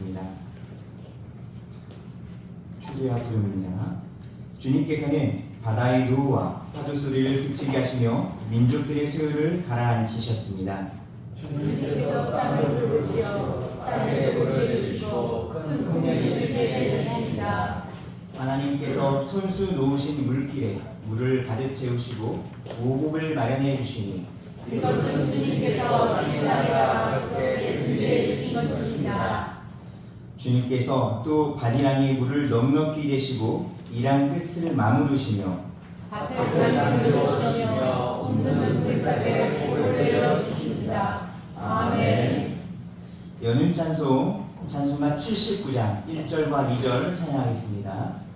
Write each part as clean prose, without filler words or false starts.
찬양하겠습니다. 주의 부름입니다. 주님께서는 바다의 노와 파도 소리를 그치게 하시며 민족들의 소유를 가라앉히셨습니다. 주님께서 땅을 부르시어 땅에 물을 주시고 큰 풍년이 들게 해주십니다. 하나님께서 손수 놓으신 물길에 물을 가득 채우시고 오곡을 마련해 주시니 이것은 주님께서 땅에 그렇게 준비해 주신 것입니다. 주님께서 또 바디랑에 물을 넉넉히 대시고 이랑 끝을 마무르시며 밭에 물을 주시며 없는 새싹에 복을 내려 주십니다. 아멘. 연은 찬송 찬송가 79장 1절과 2절 찬양하겠습니다.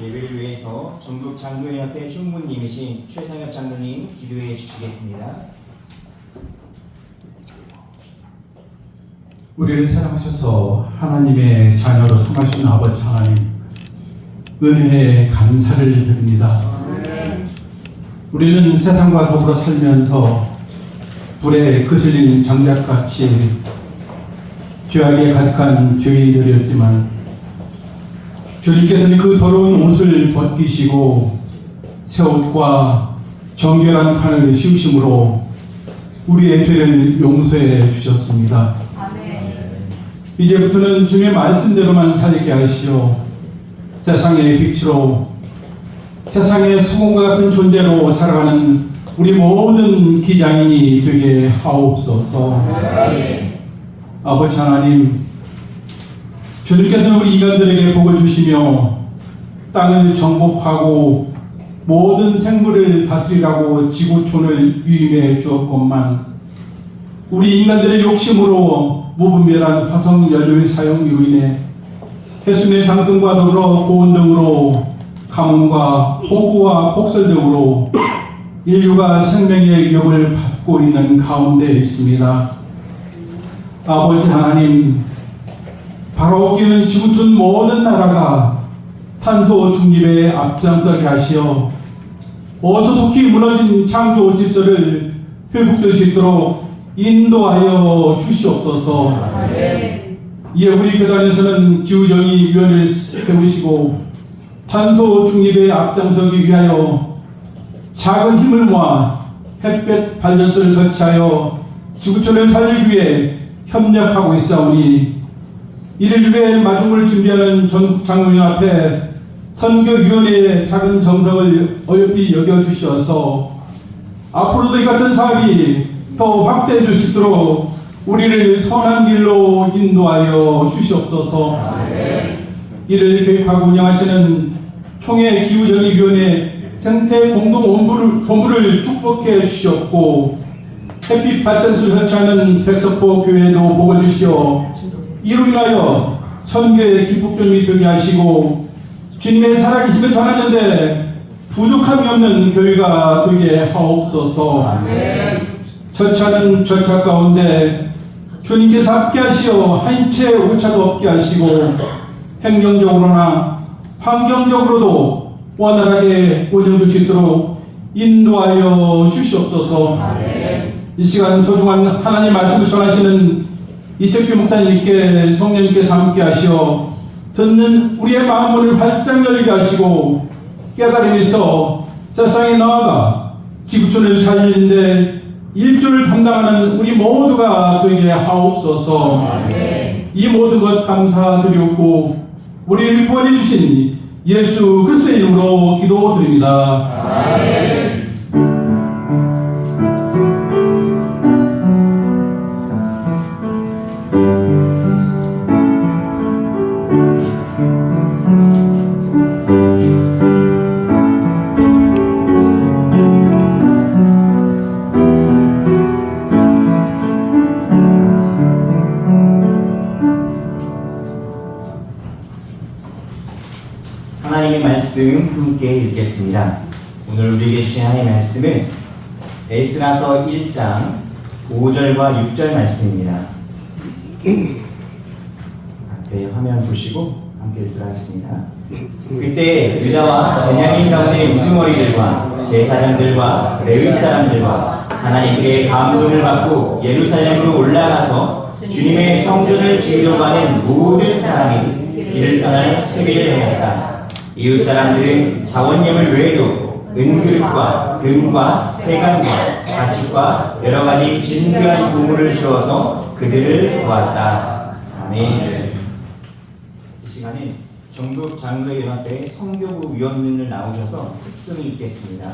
예배를 위해서 전국 장로연합회 총무님이신 최상엽 장로님 기도해 주시겠습니다. 우리를 사랑하셔서 하나님의 자녀로 삼으신 아버지 하나님, 은혜에 감사를 드립니다. 우리는 세상과 더불어 살면서 불에 그슬린 장작같이 죄악에 가득한 죄인들이었지만 주님께서는 그 더러운 옷을 벗기시고 새 옷과 정결한 판을 씌우심으로 우리의 죄를 용서해 주셨습니다. 이제부터는 주님의 말씀대로만 살게 하시어 세상의 빛으로 세상의 소금과 같은 존재로 살아가는 우리 모든 기장인이 되게 하옵소서. 아버지 하나님, 주님께서는 우리 인간들에게 복을 주시며 땅을 정복하고 모든 생물을 다스리라고 지구촌을 위임해 주었건만 우리 인간들의 욕심으로 무분별한 화성 연료의 사용으로 인해 해수면 상승과 더불어 고온 등으로 가뭄과 폭우와 폭설 등으로 인류가 생명의 위협을 받고 있는 가운데 있습니다. 아버지 하나님, 바라옵기는 지구촌 모든 나라가 탄소 중립에 앞장서게 하시어 어서 속히 무너진 창조 질서를 회복될 수 있도록 인도하여 주시옵소서. 이에 우리 교단에서는 기후정의위원회를 세우시고 탄소 중립에 앞장서기 위하여 작은 힘을 모아 햇볕 발전소를 설치하여 지구촌을 살리기 위해 협력하고 있사오니 이를 위해 마중을 준비하는 전국 장로연합회 선교위원회의 작은 정성을 어여삐 여겨주시어서 앞으로도 이 같은 사업이 더 확대해 줄 수 있도록 우리를 선한 길로 인도하여 주시옵소서. 이를 계획하고 운영하시는 총회 기후정의위원회 생태 공동본부를 축복해 주시옵고 햇빛 발전소를 설치하는 백석포 교회도 복을 주시어 이로 인하여 선교의 기폭점이 되게 하시고 주님의 살아계심을 전하는데 부족함이 없는 교회가 되게 하옵소서. 설치하는 절차 가운데 주님께서 함께 하시어 한 채 오차도 없게 하시고 행정적으로나 환경적으로도 원활하게 운영될 수 있도록 인도하여 주시옵소서. 이 시간 소중한 하나님 말씀을 전하시는 이택규 목사님께 성령님께서 함께 하시어 듣는 우리의 마음문을 활짝 열게 하시고 깨달음이 있어 세상에 나아가 지구촌을 살리는데 일조를 담당하는 우리 모두가 되게 하옵소서. 이 모든 것 감사드리옵고 우리를 구원해 주신 예수 그리스도의 이름으로 기도드립니다. 하나님의 말씀 함께 읽겠습니다. 오늘 우리에게 주신 하나님의 말씀은 에스라서 1장 5절과 6절 말씀입니다. 앞에 화면 보시고 함께 읽도록 하겠습니다. 그때 유다와 베냐민 가운데 우두머리들과 제사장들과 레위 사람들과 하나님께 감동을 받고 예루살렘으로 올라가서 주님의 성전을 지으러 가는 모든 사람이 길을 떠날 채비를 하였다. 이웃 사람들은 자원예물 외에도 은그릇과 금과 세간과 가축과 여러 가지 진귀한 보물을 주어서 그들을 도왔다. 아멘. 이 시간에 전국 장로연합회 선교부 위원님을 나오셔서 특송이 있겠습니다.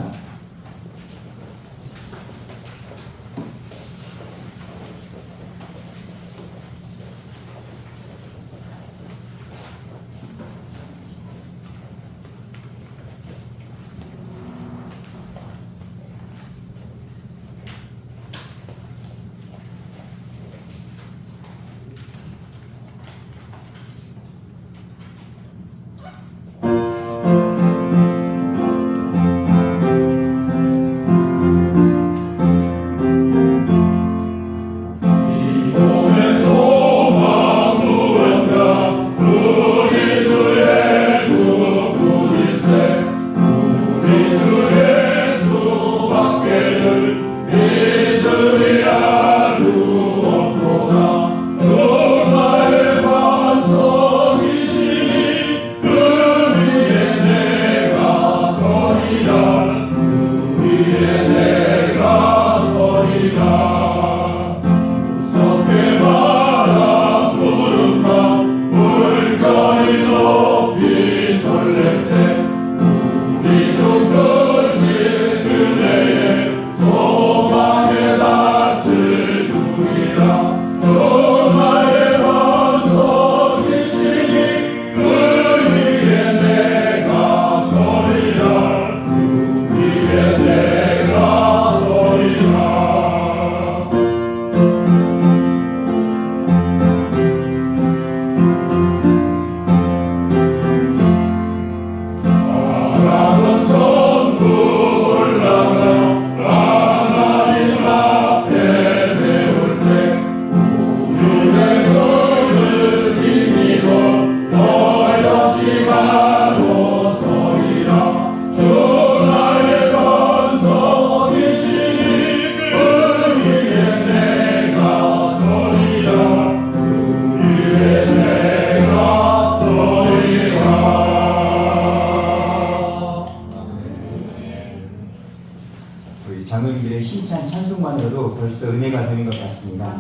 내가 우리 장로님들의 힘찬 찬송만으로도 벌써 은혜가 되는 것 같습니다.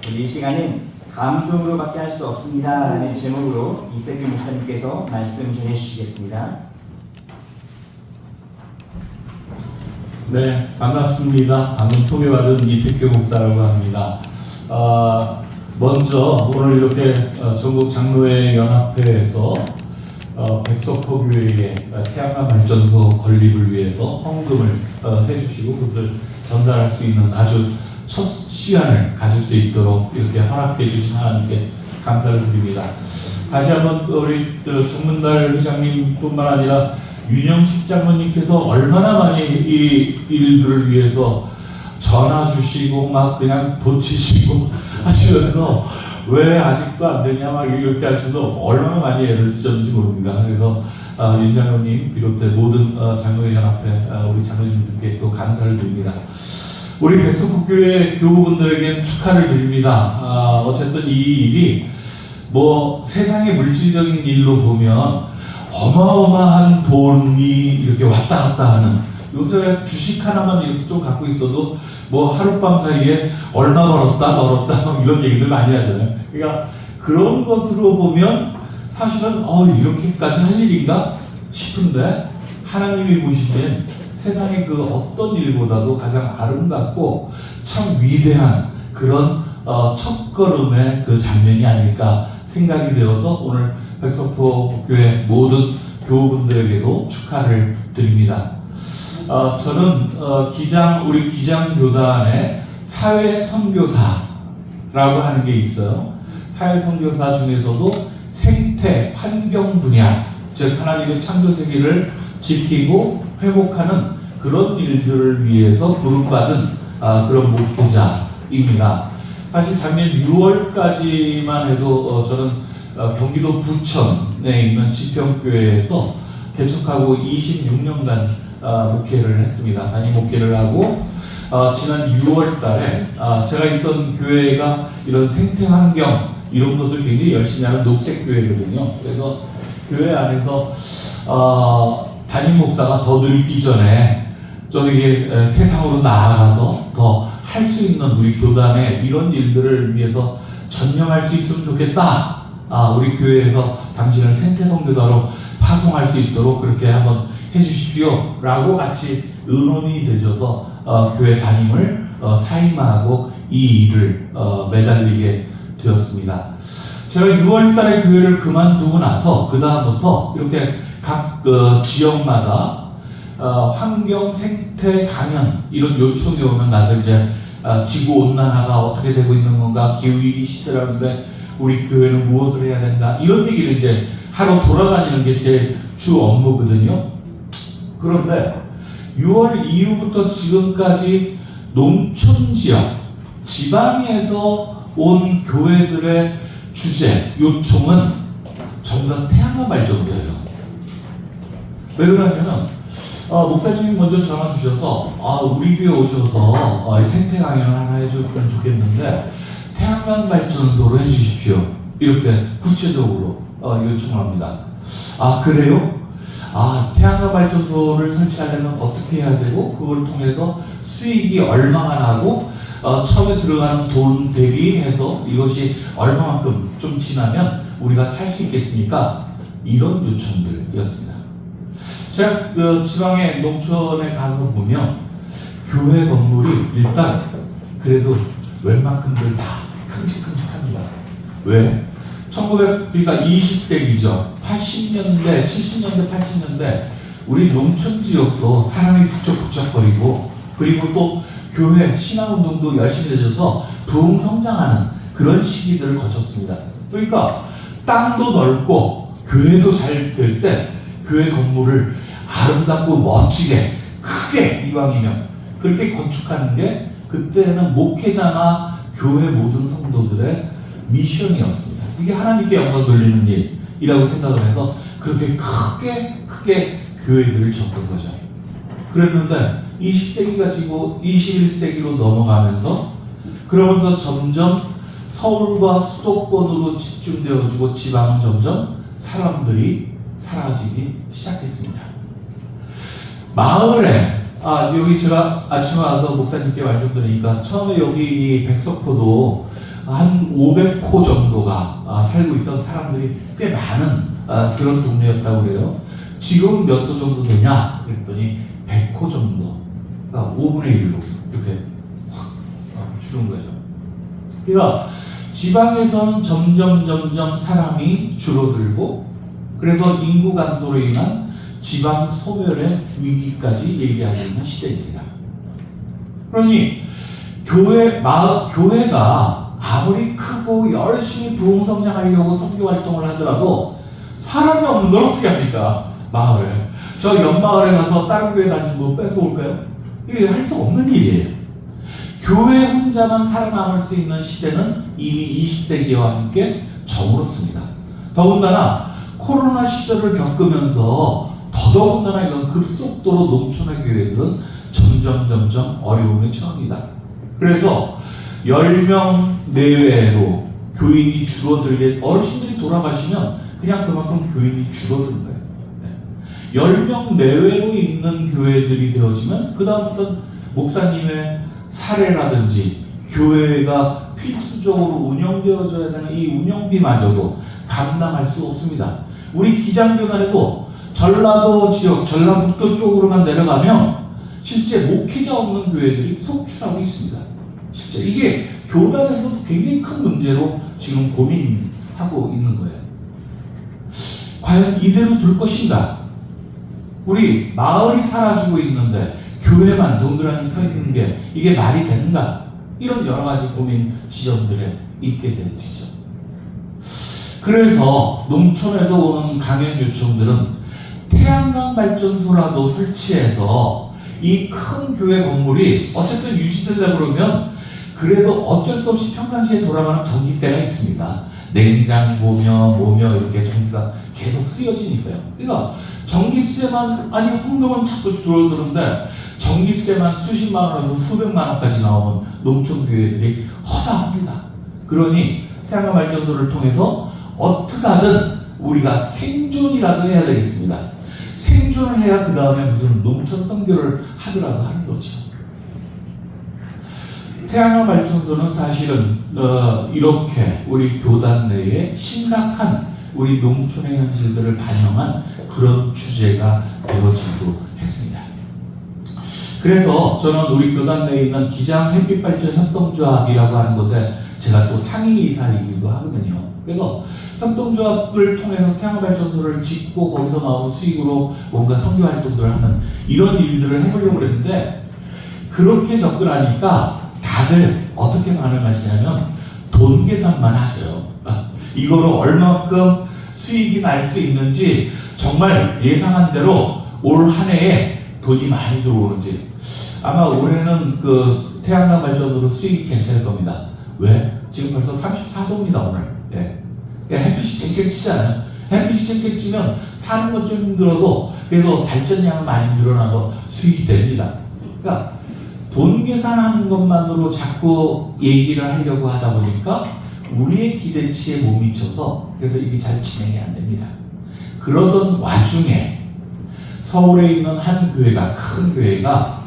우리 이 시간은 감동으로밖에 할 수 없습니다 라는 제목으로 이태규 목사님께서 말씀 전해주시겠습니다. 네, 반갑습니다. 방금 소개받은 이태규 목사라고 합니다. 먼저 오늘 이렇게 전국 장로회 연합회에서 백석포 교회의 태양광 발전소 건립을 위해서 헌금을 해주시고 그것을 전달할 수 있는 아주 첫 시간을 가질 수 있도록 이렇게 허락해 주신 하나님께 감사를 드립니다. 다시 한번 우리 정문달 회장님뿐만 아니라 윤영식 장로님께서 얼마나 많이 이 일들을 위해서 전화 주시고 막 그냥 보치시고 하시면서 왜 아직도 안 되냐 막 이렇게 하시면서 얼마나 많이 애를 쓰셨는지 모릅니다. 그래서 윤 장로님 비롯해 모든 장로회 연합회 우리 장로님들께 또 감사를 드립니다. 우리 백석포교회 교우분들에겐 축하를 드립니다. 어쨌든 이 일이 뭐 세상의 물질적인 일로 보면 어마어마한 돈이 이렇게 왔다 갔다 하는, 요새 주식 하나만 이렇게 좀 갖고 있어도 뭐 하룻밤 사이에 얼마 벌었다 이런 얘기들 많이 하잖아요. 그러니까 그런 것으로 보면 사실은 이렇게까지 할 일인가 싶은데, 하나님이 보시기엔 세상의 그 어떤 일보다도 가장 아름답고 참 위대한 그런 첫걸음의 그 장면이 아닐까 생각이 되어서 오늘 백석포 교회 모든 교우분들에게도 축하를 드립니다. 저는 우리 기장교단의 사회선교사라고 하는 게 있어요. 사회선교사 중에서도 생태, 환경 분야, 즉 하나님의 창조세계를 지키고 회복하는 그런 일들을 위해서 부름받은 그런 목회자입니다. 사실 작년 6월까지만 해도 저는 경기도 부천에 있는 지평교회에서 개척하고 26년간 목회를 했습니다. 담임 목회를 하고 지난 6월 달에 제가 있던 교회가 이런 생태환경 이런 것을 굉장히 열심히 하는 녹색교회거든요. 그래서 교회 안에서 담임 목사가 더 늙기 전에 좀 이게 세상으로 나아가서 더 할 수 있는 우리 교단의 이런 일들을 위해서 전념할 수 있으면 좋겠다. 우리 교회에서 당신을 생태선교사로 파송할 수 있도록 그렇게 한번 해주십시오 라고 같이 의논이 되셔서 교회 담임을 사임하고 이 일을 매달리게 되었습니다. 제가 6월 달에 교회를 그만두고 나서 그 다음부터 이렇게 각 지역마다 환경 생태 강연 이런 요청이 오면 나서 이제 지구 온난화가 어떻게 되고 있는 건가, 기후위기 시대라는데 우리 교회는 무엇을 해야 된다, 이런 얘기를 이제 하러 돌아다니는 게 제 주 업무거든요. 그런데 6월 이후부터 지금까지 농촌 지역, 지방에서 온 교회들의 주제, 요청은 전부 다 태양광 발전소예요. 왜 그러냐면 목사님이 먼저 전화 주셔서 우리 교회 오셔서 생태 강연을 하나 해주면 좋겠는데 태양광 발전소로 해주십시오. 이렇게 구체적으로 요청합니다. 그래요? 태양광 발전소를 설치하려면 어떻게 해야 되고 그걸 통해서 수익이 얼마나 나고 처음에 들어가는 돈 대비해서 이것이 얼마만큼 좀 지나면 우리가 살 수 있겠습니까? 이런 요청들이었습니다. 제가 그 지방의 농촌에 가서 보면 교회 건물이 일단 그래도 웬만큼들 다 큼직큼직합니다. 왜? 그러니까 20세기죠. 80년대, 70년대, 80년대 우리 농촌 지역도 사람이 북적북적거리고 그리고 또 교회 신앙운동도 열심히 되어서 부흥 성장하는 그런 시기들을 거쳤습니다. 그러니까 땅도 넓고 교회도 잘 될 때 교회 건물을 아름답고 멋지게 크게 이왕이면 그렇게 건축하는 게 그때는 목회자나 교회 모든 성도들의 미션이었습니다. 이게 하나님께 영광 돌리는 일이라고 생각을 해서 그렇게 크게 교회들을 접던 거죠. 그랬는데 20세기가 지고 21세기로 넘어가면서 그러면서 점점 서울과 수도권으로 집중되어지고 지방은 점점 사람들이 사라지기 시작했습니다. 마을에 여기 제가 아침에 와서 목사님께 말씀드리니까 처음에 여기 이 백석포도 한 500호 정도가 살고 있던 사람들이 꽤 많은 그런 동네였다고 그래요. 지금 몇 호 정도 되냐? 그랬더니 100호 정도, 그러니까 5분의 1로 이렇게 확 줄은 거죠. 그러니까 지방에선 점점 사람이 줄어들고, 그래서 인구 감소로 인한 지방 소멸의 위기까지 얘기하고 있는 시대입니다. 그러니 교회가 아무리 크고 열심히 부흥성장하려고 선교 활동을 하더라도 사람이 없는 걸 어떻게 합니까? 마을에. 저 옆마을에 가서 다른 교회 다니는 거 뺏어올까요? 이게 할 수 없는 일이에요. 교회 혼자만 살아남을 수 있는 시대는 이미 20세기와 함께 저물었습니다. 더군다나 코로나 시절을 겪으면서 더더군다나 이런 급속도로 농촌의 교회들은 점점 어려움에 처합니다. 그래서 10명 내외로 교인이 줄어들게, 어르신들이 돌아가시면 그냥 그만큼 교인이 줄어드는 거예요. 10명 내외로 있는 교회들이 되어지면 그 다음부터는 목사님의 사례라든지 교회가 필수적으로 운영되어져야 되는 이 운영비마저도 감당할 수 없습니다. 우리 기장교단에도 전라도 지역, 전라북도 쪽으로만 내려가면 실제 목회자 없는 교회들이 속출하고 있습니다. 실제 이게 교단에서도 굉장히 큰 문제로 지금 고민하고 있는 거예요. 과연 이대로 둘 것인가? 우리 마을이 사라지고 있는데 교회만 동그라미 서 있는 게 이게 말이 되는가? 이런 여러 가지 고민 지점들에 있게 되지죠. 그래서 농촌에서 오는 강연 요청들은 태양광 발전소라도 설치해서 이 큰 교회 건물이 어쨌든 유지되려고 그러면 그래도 어쩔 수 없이 평상시에 돌아가는 전기세가 있습니다. 냉장고며 이렇게 전기가 계속 쓰여지니까요. 그러니까 전기세만, 아니 헌금은 자꾸 줄어드는데 전기세만 수십만 원에서 수백만 원까지 나오면 농촌교회들이 허다합니다. 그러니 태양광 발전소를 통해서 어떻게 하든 우리가 생존이라도 해야 되겠습니다. 생존을 해야 그 다음에 무슨 농촌 선교를 하더라도 하는 거죠. 태양광 발전소는 사실은 이렇게 우리 교단 내에 심각한 우리 농촌의 현실들을 반영한 그런 주제가 되어지기도 했습니다. 그래서 저는 우리 교단 내에 있는 기장 햇빛발전 협동조합이라고 하는 것에 제가 또 상임이사이기도 하거든요. 그래서 협동조합을 통해서 태양광 발전소를 짓고 거기서 나오는 수익으로 뭔가 선교 활동들을 하는 이런 일들을 해보려고 그랬는데, 그렇게 접근하니까 다들 어떻게 반응하시냐면 돈 계산만 하셔요. 이거로 얼마큼 수익이 날 수 있는지, 정말 예상한 대로 올 한 해에 돈이 많이 들어오는지. 아마 올해는 그 태양광 발전으로 수익이 괜찮을 겁니다. 왜? 지금 벌써 34도입니다 오늘. 햇빛이 쨍쨍 치잖아요. 햇빛이 쨍쨍 치면 사는 건 좀 힘들어도 그래도 발전량은 많이 늘어나서 수익이 됩니다. 그러니까 돈 계산하는 것만으로 자꾸 얘기를 하려고 하다 보니까 우리의 기대치에 못 미쳐서, 그래서 이게 잘 진행이 안 됩니다. 그러던 와중에 서울에 있는 한 교회가, 큰 교회가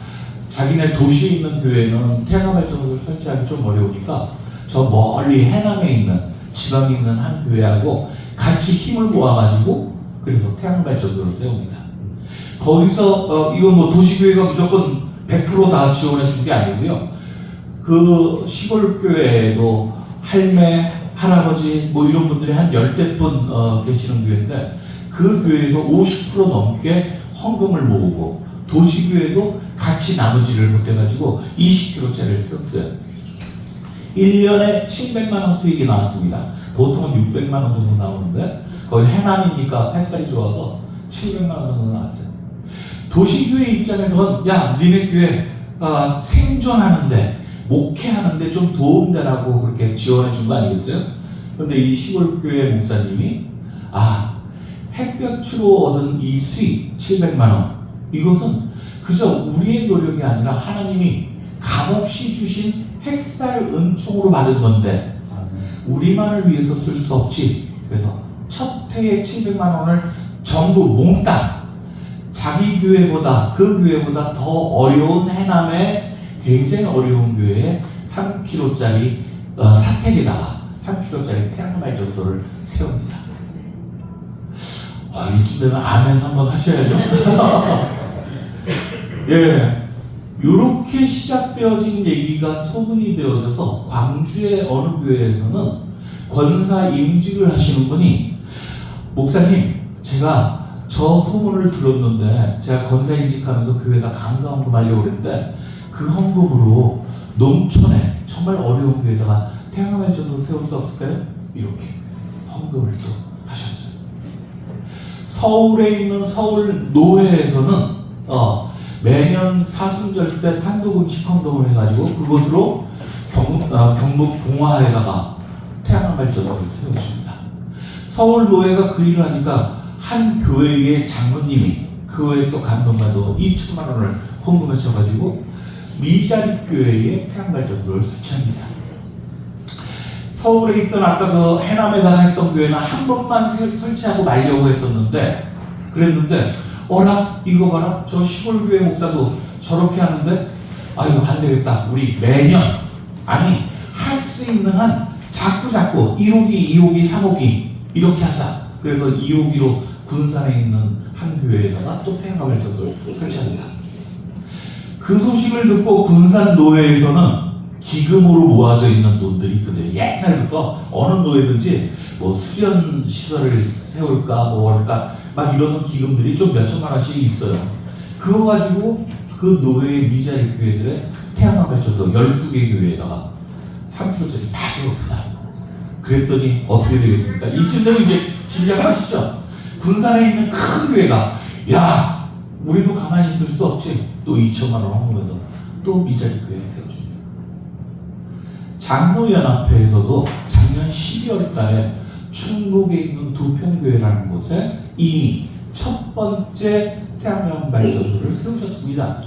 자기네 도시에 있는 교회는 태양광 발전소를 설치하기 좀 어려우니까 저 멀리 해남에 있는, 지방에 있는 한 교회하고 같이 힘을 모아가지고 그래서 태양광 발전소를 세웁니다. 거기서 이건 뭐 도시교회가 무조건 100% 다 지원해 준 게 아니고요. 그 시골 교회에도 할매, 할아버지 뭐 이런 분들이 한 10대분 계시는 교회인데, 그 교회에서 50% 넘게 헌금을 모으고 도시교회도 같이 나머지를 못해가지고 20kg짜리를 썼어요. 1년에 700만 원 수익이 나왔습니다. 보통은 600만 원 정도 나오는데 거의 해남이니까 햇살이 좋아서 700만 원 정도 나왔어요. 도시교회 입장에서는 야, 니네 교회 생존하는데, 목회하는데 좀 도움되라고 그렇게 지원해 준 거 아니겠어요? 그런데 이 시골교회 목사님이 햇볕으로 얻은 이 수익 700만 원, 이것은 그저 우리의 노력이 아니라 하나님이 값없이 주신 햇살 은총으로 받은 건데 우리만을 위해서 쓸 수 없지. 그래서 첫 해에 700만 원을 전부 몽땅 자기 교회보다 그 교회보다 더 어려운 해남의 굉장히 어려운 교회에 3km짜리 사택에다가 3km짜리 태양광 발전소를 세웁니다. 이쯤 되면 아멘 한번 하셔야죠. 예, 이렇게 시작되어진 얘기가 소문이 되어져서 광주의 어느 교회에서는 권사 임직을 하시는 분이 목사님, 제가 저 소문을 들었는데 제가 권사 임직하면서 교회에다 감사 헌금하려고 그랬는데 그 헌금으로 농촌에 정말 어려운 교회에다가 태양광 발전소 세울 수 없을까요? 이렇게 헌금을 또 하셨어요. 서울에 있는 서울 노회에서는 매년 사순절 때 탄소금식 헌금을 해가지고 그것으로 경북 봉화에다가 태양광 발전소를 세워줍니다. 서울 노회가 그 일을 하니까 한 교회의 장로님이 그 교회에 또 감동받아 2천만 원을 헌금하셔가지고 미자립 교회에 태양광 발전소를 설치합니다. 서울에 있던 아까 그 해남에다가 했던 교회는 한 번만 설치하고 말려고 했었는데 그랬는데 어라 이거 봐라 저 시골 교회 목사도 저렇게 하는데 아이고 안 되겠다 우리 매년 아니 할 수 있는 한 자꾸 1호기 2호기 3호기 이렇게 하자. 그래서 2호기로 군산에 있는 한 교회에다가 또 태양광 발전소를 설치합니다. 그 소식을 듣고 군산 노회에서는 기금으로 모아져 있는 돈들이 있거든요. 옛날부터 어느 노예든지 뭐 수련 시설을 세울까 뭐 할까 막 이러는 기금들이 좀 몇천만 원씩 있어요. 그거 가지고 그 노예의 미자립 교회들의 태양광 발전소 12개 교회에다가 3km짜리 다 세웁니다. 그랬더니 어떻게 되겠습니까? 이쯤 되면 이제 짐작하시죠? 군산에 있는 큰 교회가 야 우리도 가만히 있을 수 없지. 또 2천만 원 헌금해서 또 미자립 교회 세워줍니다. 장로연합회에서도 작년 12월 달에 충북에 있는 두평교회라는 곳에 이미 첫 번째 태양광 발전소를 세우셨습니다.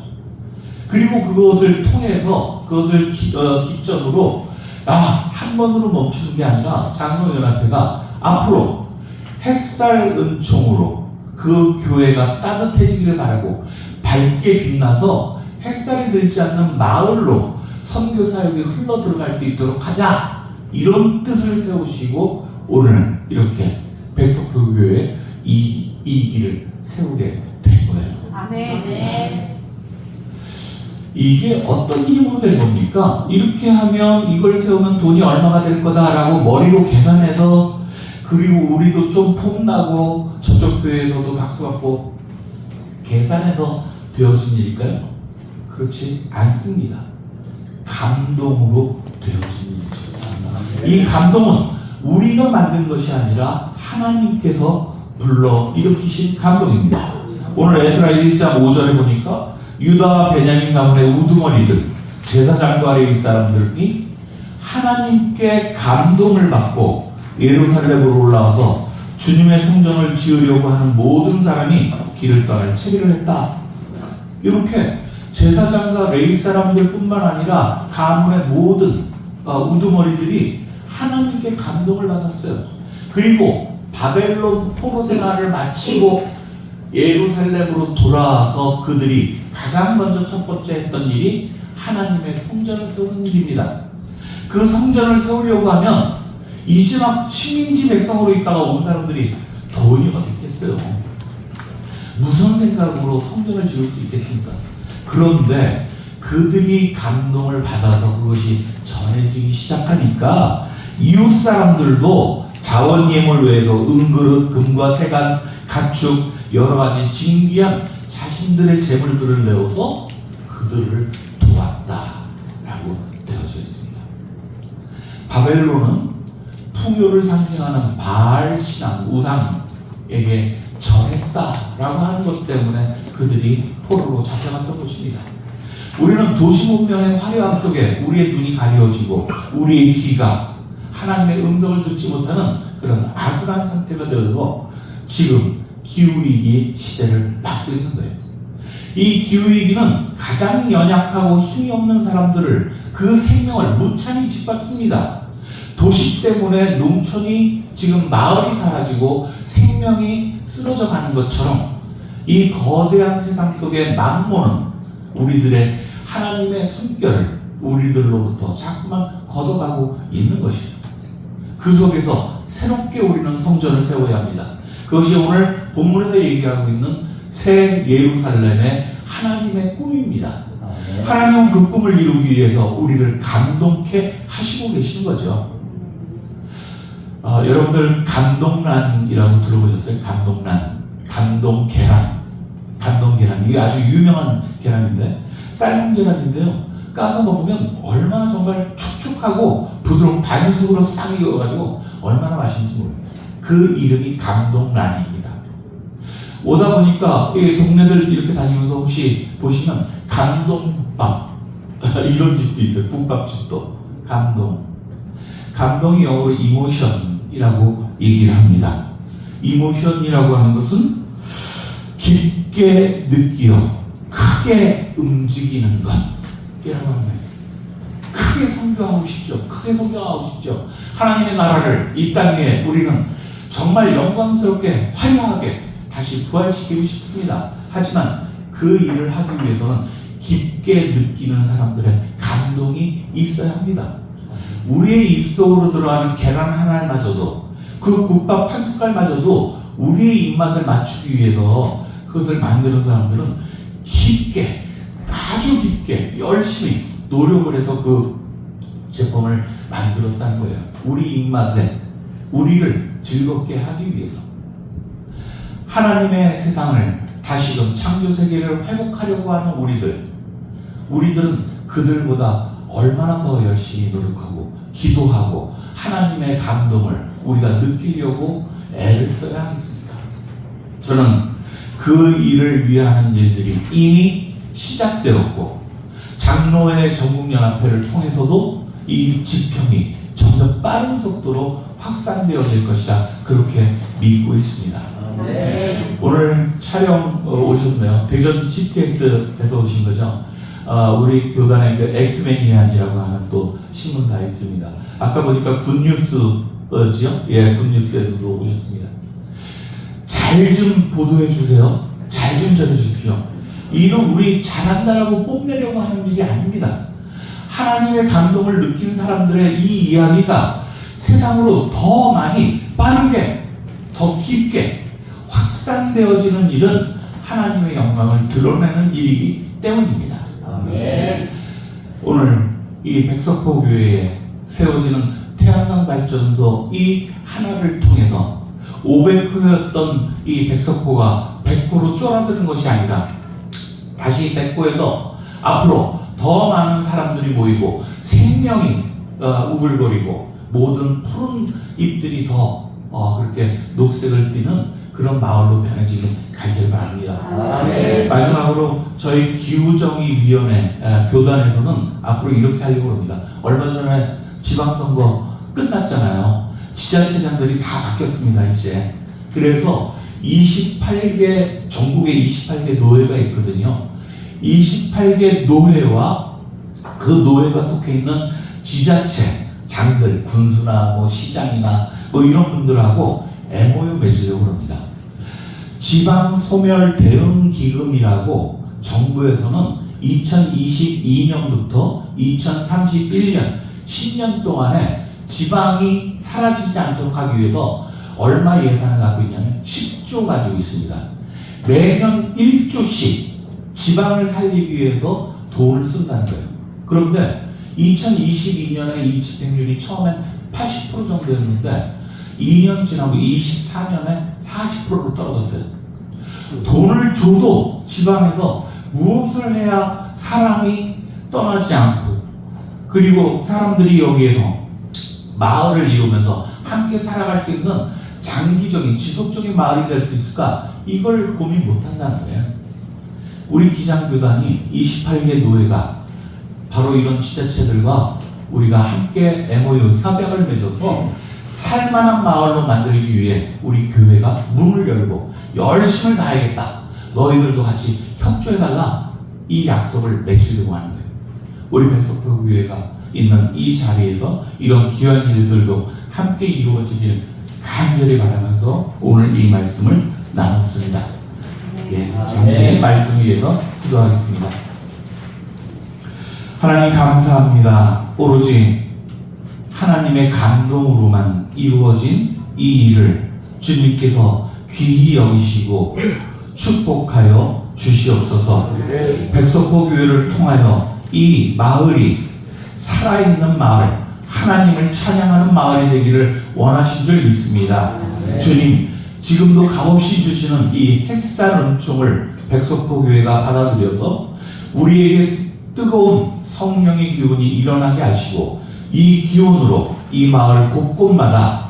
그리고 그것을 통해서 그것을 기점으로 한 번으로 멈추는 게 아니라 장로연합회가 앞으로 햇살 은총으로 그 교회가 따뜻해지기를 바라고 밝게 빛나서 햇살이 들지 않는 마을로 선교 사역이 흘러 들어갈 수 있도록 하자 이런 뜻을 세우시고 오늘 이렇게 백석교 교회에 이 길을 세우게 된 거예요. 아멘. 이게 어떤 힘으로 된 겁니까? 이렇게 하면 이걸 세우면 돈이 얼마가 될 거다라고 머리로 계산해서 그리고 우리도 좀 폼나고 저쪽 교회에서도 박수 받고 계산해서 되어진 일일까요? 그렇지 않습니다. 감동으로 되어진 일이죠. 이 감동은 우리가 만든 것이 아니라 하나님께서 불러 일으키신 감동입니다. 오늘 에스라 1장 5절에 보니까 유다와 베냐민 가문의 우두머리들 제사장과 레위 사람들이 하나님께 감동을 받고 예루살렘으로 올라와서 주님의 성전을 지으려고 하는 모든 사람이 길을 떠날 채비를 했다. 이렇게 제사장과 레위 사람들 뿐만 아니라 가문의 모든 우두머리들이 하나님께 감동을 받았어요. 그리고 바벨론 포로 생활을 마치고 예루살렘으로 돌아와서 그들이 가장 먼저 첫 번째 했던 일이 하나님의 성전을 세우는 일입니다. 그 성전을 세우려고 하면 이스라엘 식민지 백성으로 있다가 온 사람들이 돈이 어디 있겠어요? 무슨 생각으로 성전을 지을 수 있겠습니까? 그런데 그들이 감동을 받아서 그것이 전해지기 시작하니까 이웃 사람들도 자원 예물 외에도 은그릇, 금과 세간, 가축 여러 가지 진귀한 자신들의 재물들을 내어서 그들을 도왔다라고 되어져 있습니다. 바벨론은 풍요를 상징하는 바알 신앙, 우상에게 절했다라고 하는 것 때문에 그들이 포로로 잡혀갔던 것입니다. 우리는 도시 문명의 화려함 속에 우리의 눈이 가려지고 우리의 귀가 하나님의 음성을 듣지 못하는 그런 악한 상태가 되어서 지금 기후위기 시대를 맞고 있는 거예요. 이 기후위기는 가장 연약하고 힘이 없는 사람들을 그 생명을 무참히 짓밟습니다. 도시 때문에 농촌이 지금 마을이 사라지고 생명이 쓰러져 가는 것처럼 이 거대한 세상 속에 막모는 우리들의 하나님의 숨결을 우리들로부터 자꾸만 걷어가고 있는 것이죠. 그 속에서 새롭게 우리는 성전을 세워야 합니다. 그것이 오늘 본문에서 얘기하고 있는 새 예루살렘의 하나님의 꿈입니다. 하나님은 그 꿈을 이루기 위해서 우리를 감동케 하시고 계신 거죠. 여러분들 감동란이라고 들어보셨어요? 감동란, 감동계란, 감동계란. 이게 아주 유명한 계란인데 삶은 계란인데요. 까서 먹으면 얼마나 정말 촉촉하고 부드러운 반숙으로 싹 익어가지고 얼마나 맛있는지 모르겠어요. 그 이름이 감동란입니다. 오다 보니까 이 동네들 이렇게 다니면서 혹시 보시면 감동국밥 이런 집도 있어요. 국밥집도 감동이 영어로 이모션이라고 얘기를 합니다. 이모션이라고 하는 것은 깊게 느끼어 크게 움직이는 것이라고 합니다. 크게 선교하고 싶죠. 크게 선교하고 싶죠. 하나님의 나라를 이 땅 위에 우리는 정말 영광스럽게 화려하게 다시 부활시키고 싶습니다. 하지만 그 일을 하기 위해서는 깊게 느끼는 사람들의 감동이 있어야 합니다. 우리의 입속으로 들어가는 계란 한 알마저도, 그 국밥 한 숟갈마저도 우리의 입맛을 맞추기 위해서 그것을 만드는 사람들은 깊게, 아주 깊게 열심히 노력을 해서 그 제품을 만들었다는 거예요. 우리 입맛에 우리를 즐겁게 하기 위해서. 하나님의 세상을 다시금 창조 세계를 회복하려고 하는 우리들은 그들보다 얼마나 더 열심히 노력하고 기도하고 하나님의 감동을 우리가 느끼려고 애를 써야 하겠습니다. 저는 그 일을 위하는 일들이 이미 시작되었고 장로회 전국연합회를 통해서도 이 지평이 점점 빠른 속도로 확산되어질 것이라 그렇게 믿고 있습니다. 오늘 촬영 오셨네요. 대전 CTS에서 오신 거죠. 우리 교단의 그 에큐메니안이라고 하는 또 신문사에 있습니다. 아까 보니까 굿뉴스지요? 예, 굿뉴스에서도 오셨습니다. 잘 좀 보도해 주세요. 잘 좀 전해 주십시오. 이건 우리 잘한다라고 뽐내려고 하는 일이 아닙니다. 하나님의 감동을 느낀 사람들의 이 이야기가 세상으로 더 많이 빠르게 더 깊게 확산되어지는 일은 하나님의 영광을 드러내는 일이기 때문입니다. 아멘. 오늘 이 백석포 교회에 세워지는 태양광 발전소 이 하나를 통해서 500호였던 이 백석포가 100호로 쫄아드는 것이 아니라 다시 100호에서 앞으로 더 많은 사람들이 모이고 생명이 우글거리고 모든 푸른 잎들이 더 그렇게 녹색을 띠는 그런 마을로 변해지길 간절히 바랍니다. 마지막으로 저희 기후정의위원회 교단에서는 앞으로 이렇게 하려고 합니다. 얼마 전에 지방선거 끝났잖아요. 지자체장들이 다 바뀌었습니다. 이제 그래서 28개 전국에 28개 노회가 있거든요. 28개 노회와 그 노회가 속해 있는 지자체 장들, 군수나 뭐 시장이나 뭐 이런 분들하고 MOU 맺으려고 합니다. 지방 소멸 대응 기금이라고 정부에서는 2022년부터 2031년 10년 동안에 지방이 사라지지 않도록 하기 위해서 얼마 예산을 갖고 있냐면 10조 가지고 있습니다. 매년 1조씩 지방을 살리기 위해서 돈을 쓴다는 거예요. 그런데 2022년에 이 집행률이 처음엔 80% 정도였는데 2년 지나고 24년에 40%로 떨어졌어요. 돈을 줘도 지방에서 무엇을 해야 사람이 떠나지 않고 그리고 사람들이 여기에서 마을을 이루면서 함께 살아갈 수 있는 장기적인 지속적인 마을이 될 수 있을까? 이걸 고민 못한다는 거예요. 우리 기장교단이 28개 노회가 바로 이런 지자체들과 우리가 함께 MOU 협약을 맺어서 살만한 마을로 만들기 위해 우리 교회가 문을 열고 열심을 다하겠다. 너희들도 같이 협조해달라. 이 약속을 맺으려고 하는 거예요. 우리 백석포 교회가 있는 이 자리에서 이런 귀한 일들도 함께 이루어지길 간절히 바라면서 오늘 이 말씀을 나눴습니다. 함께 잠시 말씀 위해서 기도하겠습니다. 하나님 감사합니다. 오로지 하나님의 감동으로만 이루어진 이 일을 주님께서 귀히 여기시고 축복하여 주시옵소서. 백석호 교회를 통하여 이 마을이 살아있는 마을, 하나님을 찬양하는 마을이 되기를 원하신 줄 믿습니다. 주님, 지금도 값없이 주시는 이 햇살 은총을 백석호 교회가 받아들여서 우리에게 뜨거운 성령의 기운이 일어나게 하시고 이 기운으로 이 마을 곳곳마다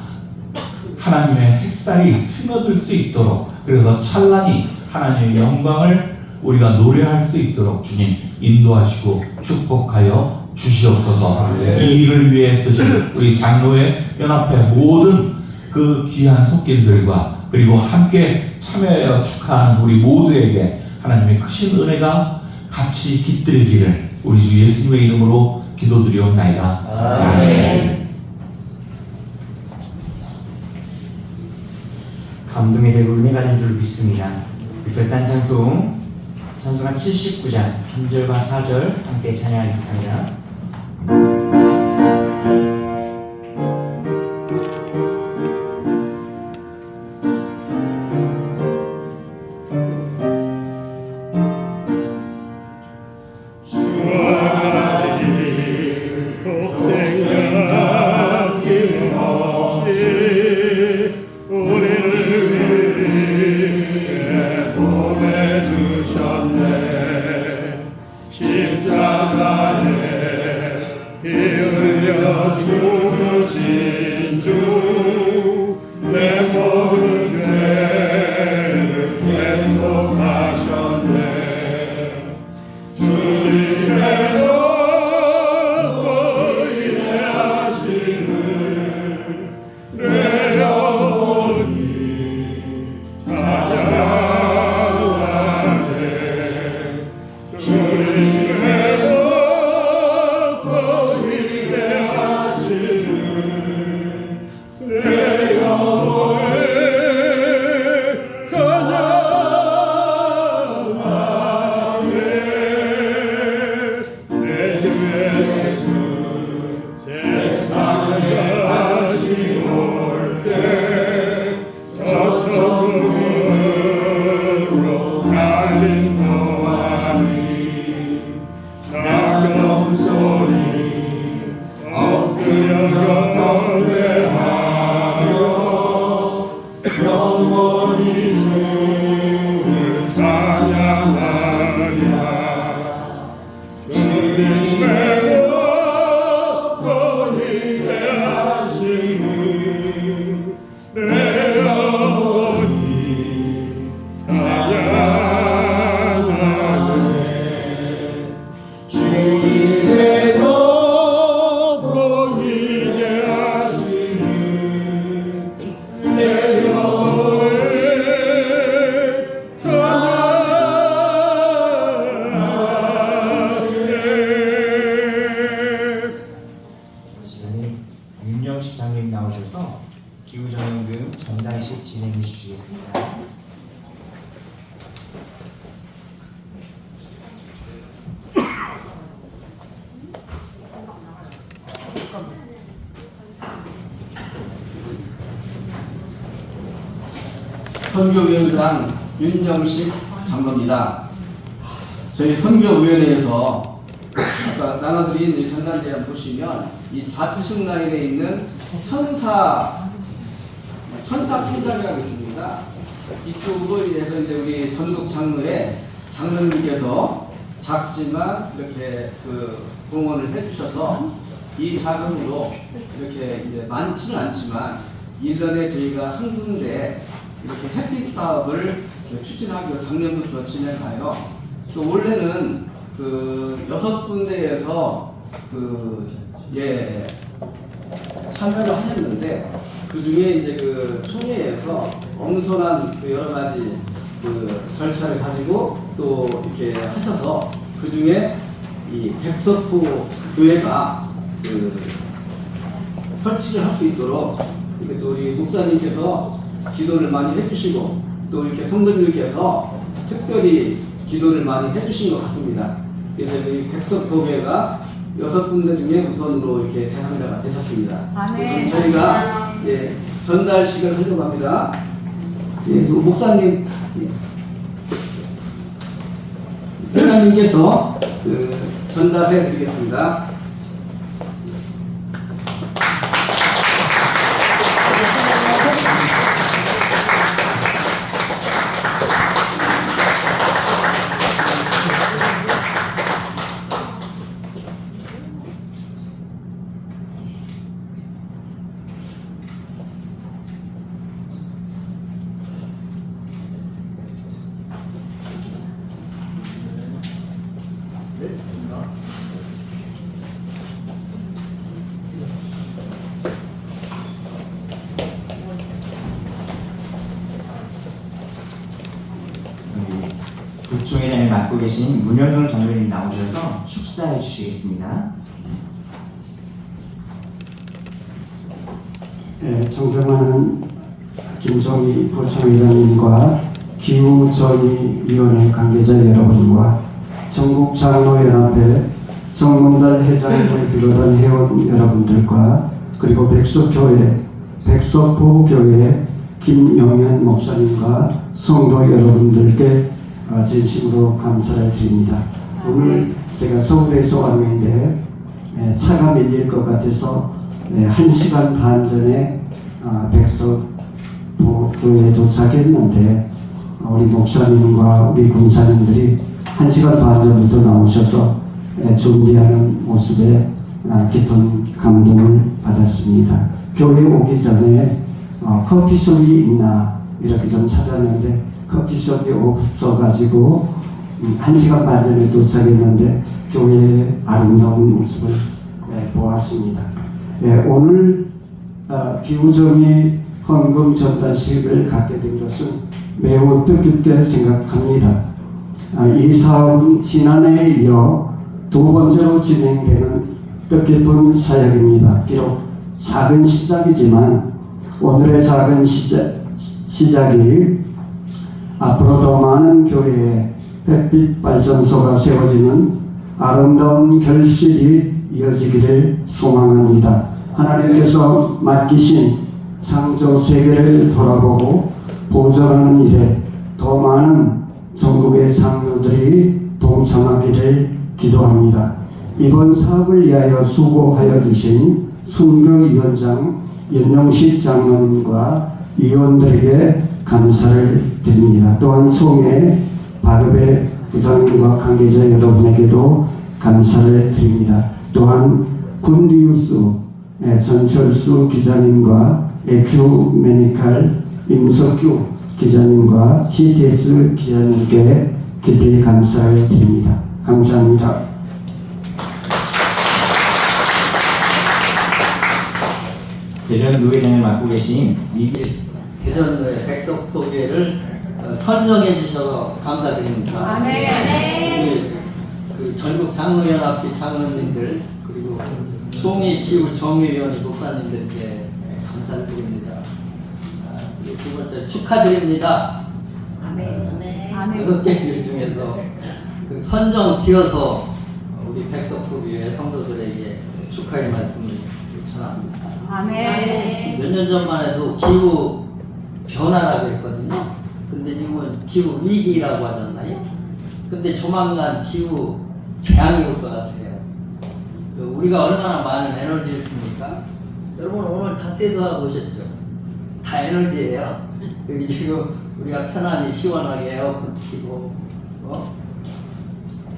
하나님의 햇살이 스며들 수 있도록, 그래서 찬란히 하나님의 영광을 우리가 노래할 수 있도록 주님 인도하시고 축복하여 주시옵소서. 이 일을 위해 쓰신 우리 장로회 연합회 모든 그 귀한 속길들과 그리고 함께 참여하여 축하하는 우리 모두에게 하나님의 크신 은혜가 같이 깃들기를 우리 주 예수님의 이름으로 기도드리옵나이다. 아멘. 감동의 대로 은혜가 된 줄 믿습니다. 별단 찬송가 79장 3절과 4절 함께 찬양하겠습니다. 윤영식 장로님 나오셔서 기후전용금 전달식 진행해 주시겠습니다. 선교위원장 윤정식 장로입니다. 저희 선교위원회에서 아까 나눠드린 전단지를 보시면 이 좌측 라인에 있는 천사 통장이라고 있습니다. 이쪽으로 인해서 이제 우리 전국 장로회 장로님께서 작지만 이렇게 그 공헌을 해주셔서 이 자금으로 이렇게 이제 많지는 않지만 1년에 저희가 한 군데 이렇게 햇빛 사업을 추진하기로 작년부터 진행하여 또 원래는 그 6군데에서 참여를 하셨는데 그 중에 이제 그 총회에서 엄선한 그 여러 가지 그 절차를 가지고 또 이렇게 하셔서 그 중에 이 백석호 교회가 그 설치를 할 수 있도록 이렇게 또 우리 목사님께서 기도를 많이 해주시고 또 이렇게 성도님께서 특별히 기도를 많이 해주신 것 같습니다. 그래서 이 백석교회가 6군데 중에 우선으로 이렇게 대상자가 되셨습니다. 아멘. 그래서 저희가 전달식을 하려고 합니다. 목사님, 회장님께서 전달해 드리겠습니다. 부총회장을 맡고 계신 문현동 장로님 나오셔서 축사해 주시겠습니다. 존경하는 김정희 부총회장님과 기후정의위원회 관계자 여러분과 전국 장로연합회 정문달 회장님을 비롯한 회원 여러분들과 그리고 백석포교회 김영현 목사님과 성도 여러분들께 진심으로 감사를 드립니다. 오늘 제가 서울에서 왔는데 차가 밀릴 것 같아서 1시간 반 전에 백석포교회에 도착했는데 우리 목사님과 우리 군사님들이 1시간 반 전부터 나오셔서 준비하는 모습에 깊은 감동을 받았습니다. 교회 오기 전에 커피숍이 있나 이렇게 좀 찾았는데 커피숍이 없어가지고 1시간 반 전에 도착했는데 교회의 아름다운 모습을 보았습니다. 오늘 기후정의 헌금 전달식을 갖게 된 것은 매우 뜻깊게 생각합니다. 이 사업은 지난해에 이어 2번째로 진행되는 뜻깊은 사역입니다. 비록 작은 시작이지만 오늘의 작은 시작이 앞으로 더 많은 교회에 햇빛 발전소가 세워지는 아름다운 결실이 이어지기를 소망합니다. 하나님께서 맡기신 창조 세계를 돌아보고 보존하는 일에 더 많은 전국의 장로들이 동참하기를 기도합니다. 이번 사업을 위하여 수고하여 주신 순교위원장 윤용식 장로님과 위원들에게 감사를 드립니다. 또한 총회 바르베 부장님과 관계자 여러분에게도 감사를 드립니다. 또한 군디우스 전철수 기자님과 에큐메니칼 임석규 기자님과 CTS 기자님께 깊이 감사를 드립니다. 감사합니다. 대전 노회장을 맡고 계신 대전의 백석포교회를 선정해 주셔서 감사드립니다. 아멘. 그 전국 장로연합회 장로님들 그리고 송이 기후 정의위원회 목사님들께 감사를 드립니다. 그리고 두 번째 축하드립니다. 아멘. 6개 중에서 그 선정되어서 우리 백석포교회 성도들에게 축하의 말씀을 전합니다. 아멘. 몇 년 전만 해도 기후 변화라고 했거든요. 근데 지금은 기후 위기라고 하잖아요. 근데 조만간 기후 재앙이 올 것 같아요. 우리가 얼마나 많은 에너지를 씁니까? 여러분 오늘 다 세수하고 오셨죠? 다 에너지예요. 여기 지금 우리가 편안히 시원하게 에어컨 켜고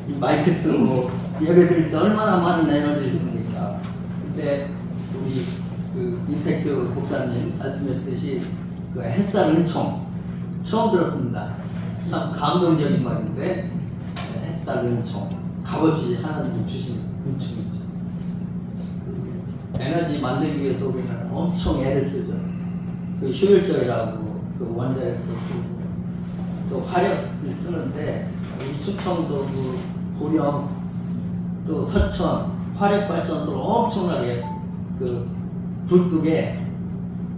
이 마이크 쓰고 예배 드릴 때 얼마나 많은 에너지를 씁니까? 근데 우리 그 임택규 목사님 말씀했듯이 그 햇살 은총 처음 들었습니다. 참 감동적인 말인데 햇살 은총 값어치지 하나님 주신 은총이죠. 에너지 만들기 위해서 우리는 엄청 애를 쓰죠. 그 효율적이라고 그 원자력도 쓰고 또 화력을 쓰는데 우리 충청도 그 보령 또 서천 화력발전소를 엄청나게 그 불뚝에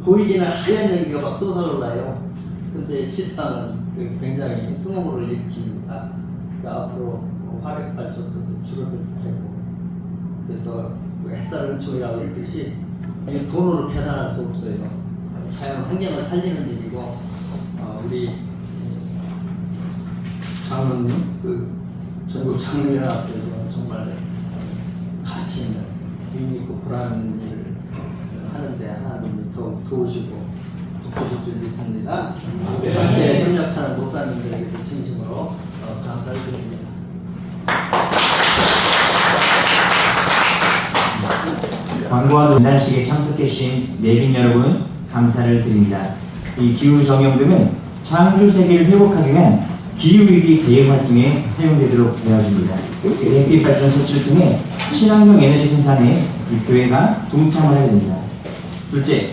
보이기는 하얀 연기가 막 솟아올라요. 근데 실상은 굉장히 수목으로 일으킵니다. 그러니까 앞으로 화력 발전소도 줄어들 테고, 그래서 햇살 은총이라고 했듯이 이게 돈으로 계산할 수 없어요. 자연 환경을 살리는 일이고, 우리 장로님, 전국 장로연합회에서 정말 가치 있는 의미 있고 보람 있는 일을 하는데 하나님이 더욱 도우시고 북돋을 줄 믿습니다. 함께 협력하는 목사님들에게도 진심으로 감사를 드립니다. 광고와 전달식에 참석해주신 내빈 여러분 감사를 드립니다. 이 기후정영등은 창조 세계를 회복하기 위한 기후위기 대응 활동에 사용되도록 되어집니다. 햇빛 발전 설치를 통해 친환경 에너지 생산에 이 교회가 동참을 하게 됩니다. 둘째,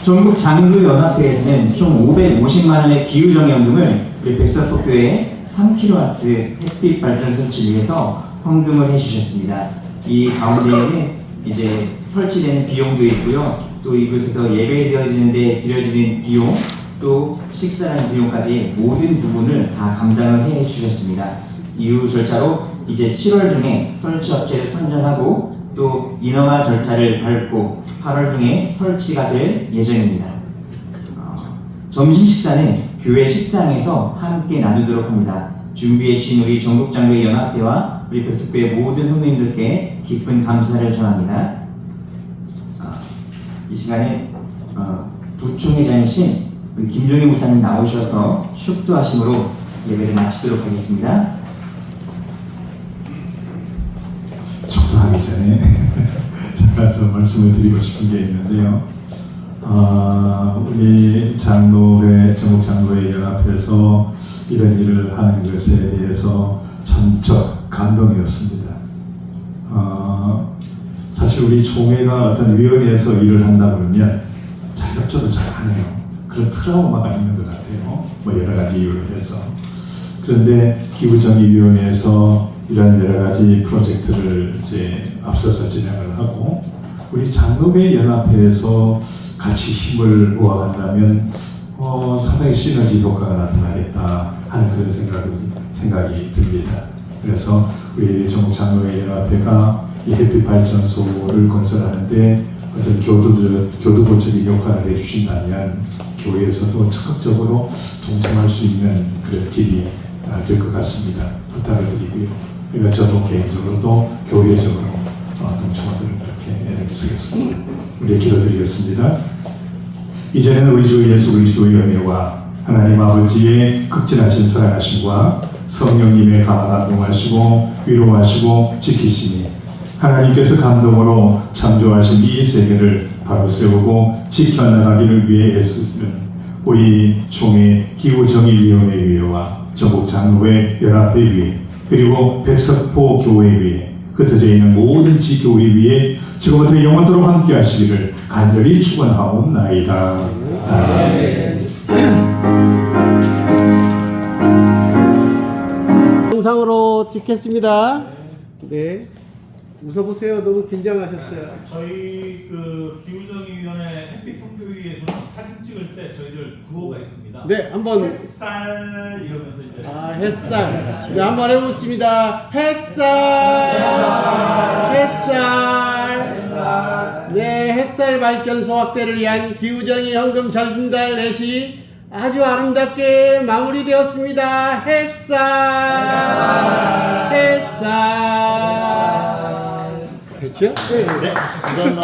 전국 장로연합회에서는 총 550만 원의 기후정영등을 우리 백석포교회 3kW 햇빛 발전 설치를 위해서 헌금을 해주셨습니다. 이 가운데에는 이제 설치되는 비용도 있고요. 또 이곳에서 예배드려지는데 들여지는 비용, 또 식사라는 비용까지 모든 부분을 다 감당을 해 주셨습니다. 이후 절차로 이제 7월 중에 설치 업체를 선정하고 또 인허가 절차를 밟고 8월 중에 설치가 될 예정입니다. 점심 식사는 교회 식당에서 함께 나누도록 합니다. 준비해 주신 우리 전국장로회 연합회와 우리 백석교회 모든 성도님들께 깊은 감사를 전합니다. 이 시간에 부총회장이신 우리 김종희 목사님 나오셔서 축도하심으로 예배를 마치도록 하겠습니다. 축도하기 전에 잠깐 좀 말씀을 드리고 싶은 게 있는데요. 우리 장로회, 전국 장로회 연합에서 이런 일을 하는 것에 대해서 전적 감동이었습니다. 사실 우리 총회가 어떤 위원회에서 일을 한다 그러면 자격적으로 잘 안 해요. 그런 트라우마가 있는 것 같아요. 뭐 여러 가지 이유로 해서. 그런데 기후정의위원회에서 이런 여러 가지 프로젝트를 이제 앞서서 진행을 하고 우리 장로회 연합회에서 같이 힘을 모아간다면 상당히 시너지 효과가 나타나겠다 하는 그런 생각이 듭니다. 그래서 우리 전국 장로회 연합회가 이 햇빛 발전소를 건설하는데 어떤 교두보적인 역할을 해주신다면 교회에서도 적극적으로 동참할 수 있는 그런 길이 될 것 같습니다. 부탁을 드리고요. 그러니까 저도 개인적으로도 교회적으로 동참하도록 그렇게 애를 쓰겠습니다. 우리 기도드리겠습니다. 이제는 우리 주 예수 그리스도의 은혜와 하나님 아버지의 극진하신 사랑하심과 성령님의 강한 동하시고 위로하시고 지키시니 하나님께서 감동으로 창조하신 이 세계를 바로 세우고 지켜나가기를 위해 애쓰는 우리 총회 기후정의위원회위와 전국 장로회 연합회위에 그리고 백석포 교회위에 흩어져 있는 모든 지교회 위에 지금부터 영원토록 함께 하시기를 간절히 축원하옵나이다. 아멘. 영상으로 찍겠습니다. 네. 웃어보세요. 너무 긴장하셨어요. 저희 기후정의위원회 햇빛 선교위에서는 사진 찍을 때 저희들 구호가 있습니다. 네, 한번. 햇살 이러면서 이제 햇살. 네, 한번 해보겠습니다. 햇살. 햇살. 네, 햇살 발전소 확대를 위한 기후정의 현금 전달 넷이 아주 아름답게 마무리되었습니다. 햇살. 햇살. 됐죠? 네. 감사합니다.